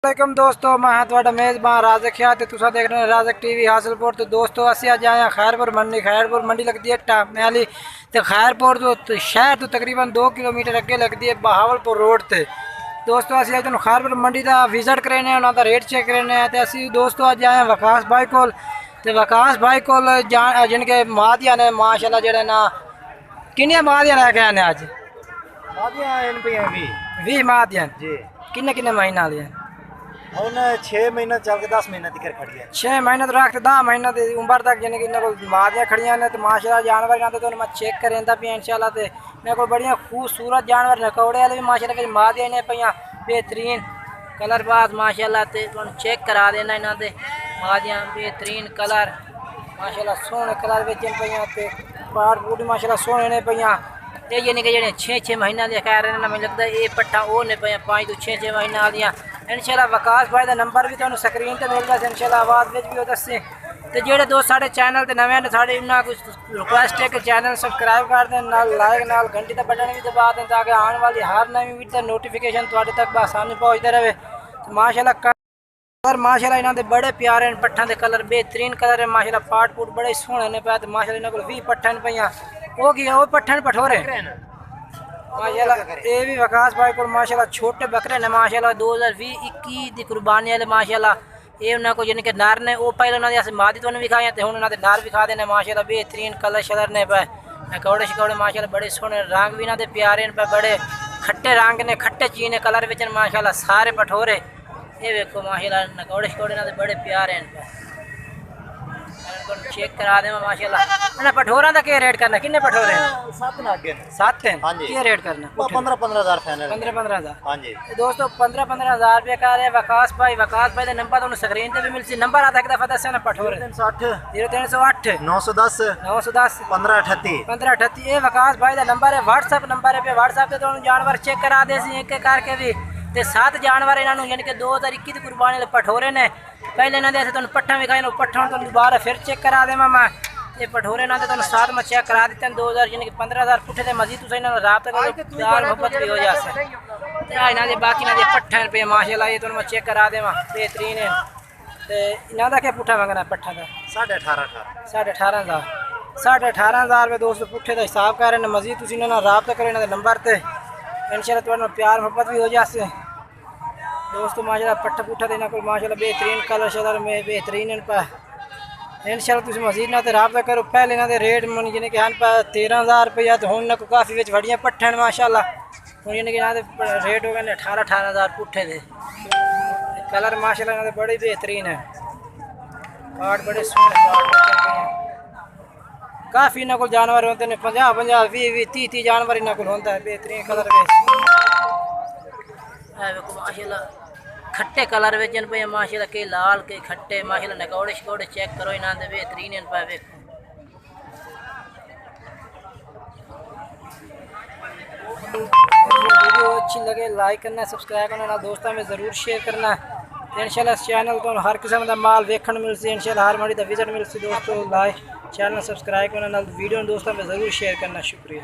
वालेकुम दोस्तों, मैं थोड़ा मेज़बान राज़क है तो तुसा देख रहे हैं राज़क टीवी हासिलपुर। तो दोस्तों असी अज आए हैं खैरपुर मंडी लगती है टामे वाली। तो खैरपुर तो शहर तो तकरीबन 2 किलोमीटर अगे लगती है बहावलपुर रोड से। दोस्तों असी अज खैरपुर मंडी का विजिट करें, उन्होंने रेट चेक करें। तो असी दोस्तों अज आए हैं वकास भाई को। वकास भाई को जिनके मादिया ने माशाल्लाह जो ना किन्ने मादिया लैके आने अज 20 मादिया किन्ने किन्ने महीने वाली ਹੁਣ 6 महीने चल के 10 महीने तक खड़ी है। 6 महीने तो रख 10 महीने की उम्र तक यानी कि इन्होंने को मादियाँ खड़ियाँ ने। तो माशाल्लाह जानवर इन्होंने तो मैं चेक करें पे इंशाल्लाह। तो मेरे को बढ़िया खूबसूरत जानवर नकौड़े वाले भी माशाल्लाह मादियाँ ने पे बेहतरीन कलरबाज माशाल्लाह। तो चेक करा देना इन्होंने मादियाँ बेहतरीन कलर माशाल्लाह सोहने कलर पे पार बूटी माशाल्लाह सोहने ने पे। यानी कि जो 6 महीने दी कह रहे हैं, मैं लगता है ये पट्ठा वो ने पे 5 तो 6 महीने वालियाँ। इंशाल्लाह वकास भाई का नंबर भी तुम्हें स्क्रीन पर मिलता है, इंशाल्लाह आवाज़ में भी दसे। तो जोड़े दोस्त साढ़े चैनल पर नवे ने साढ़े उन्होंने कुछ रिक्वेस्ट है कि चैनल सबसक्राइब कर दें, नाल लाइक नाल घंटी का बटन भी दबा दें ताकि आने वाली हर नवी वीडियो का नोटिफिकेशन थोड़े तक आसानी पहुँचते रहे। तो माशाल्लाह कलर माशाल्लाह इन्होंने बड़े प्यारे हैं, पट्ठा के कलर बेहतरीन कलर है माशाल्लाह। पाट पूट बड़े सोहने ने पे। तो माशाल्लाह इन्होंने को 20 पट्ठा पे वो की वो पट्ठा पठोरे माशाल्लाह। ये भी वकास भाई को माशाल्लाह छोटे बकरे ने माशाल्लाह 2020-21 की कुर्बानी वाले माशाल्लाह। ये उन्होंने को जिनके नर ने वो पहले उन्होंने अस मादी तो विखाए तो हूँ उन्होंने नर विखा देने माशाल्लाह। बेहतरीन कलर शलर ने पे नकौड़े शकौड़े माशाल्लाह बड़े सोहने रंग भी इन्होंने प्यारे पे, बड़े खट्टे रंग ने खट्टे चीने कलर बिच माशाल्लाह सारे पठोरे। ये देखो माशाल्लाह नकौड़े शकौड़े इन्होंने बड़े प्यारे हैं पे। चेक करा दे माशाल्लाह। पठोरा का क्या रेट करना? किन्ने पठोरे? 7 हैं। क्या रेट करना? 15-15 हज़ार फाइनल। 15-15 हज़ार। हाँ जी दोस्तों 15-15 हज़ार रुपये का है वकास भाई का नंबर तो स्क्रीन पे भी मिलती। नंबर आता एक दफा दस ना पठोरे 0308 910 910 1538। ये वकास भाई का नंबर है, व्हाट्सअप नंबर है। व्हाट्सअप से तो जानवर चेक करा दे एक एक करके भी। तो 7 जानवर इन्होंने यानी कि 2021 की कुर्बानी वाले पठोरे ने। पहले इन्होंने तुम पट्ठा विखाए पट्ठा तो दोबारा फिर चेक करा देवा मैं। ये पठोरे इन्होंने तुम 7 में चेक करा देते हैं 2000 यानी कि 15,000 पुठे थे मजीद तुम इन्होंने रात प्यार मोहब्बत भी हो जाए। इन्होंने बाकी इन्होंने पट्ठा पे माशाल्लाह ये तुम चेक करा देवा बेहतरीन है। तो इन्होंने क्या पुठा मंगना पट्ठा का? 18,500 18,500 रुपये दोस्तों पुठे का हिसाब कर रहे हैं। मजीद तुम इन्होंने रबता करो इन्होंने नंबर पर इंशाल्लाह तुम्हारे प्यार मोहब्बत भी हो जाए दोस्तों। माशाल्लाह पट्ठा पुट्ठा देना को माशाल्लाह बेहतरीन कलर शलर में बेहतरीन पे। इंशाल्लाह तुम मजीद ना रबता करो। पहले इन्होंने रेट मन जिन्हें कि हैं 13,000 रुपया। तो हूँ को काफ़ी बिच बड़िया पट्ठे हैं माशाल्लाह। हूँ यानी कि रेट हो गए 18,000 पुट्ठे थे। कलर माशाल्लाह इन्होंने बड़े बेहतरीन है, पार्ट बड़े सोहने काफ़ी इन्होंने को जानवर होते हैं 50-50 20-30 जानवर इन्होंने को होता है बेहतरीन कलर माशाल्लाह। खट्टे कलर वेचन पे माशाल्लाह के लाल के खट्टे माशाल्लाह नकौड़े शकौड़े चेक करो इन्होंने बेहतरीन पे। देखो वीडियो अच्छी लगे लाइक करना, सब्सक्राइब करना, दोस्तों में ज़रूर शेयर करना। इंशाल्लाह चैनल तो हर किस्म का माल देखने मिलती है। इंशाल्लाह हर मंडी का विजिट मिलती दोस्तों। लाइक चैनल सब्सक्राइब करना, वीडियो दोस्तों में ज़रूर शेयर करना। शुक्रिया।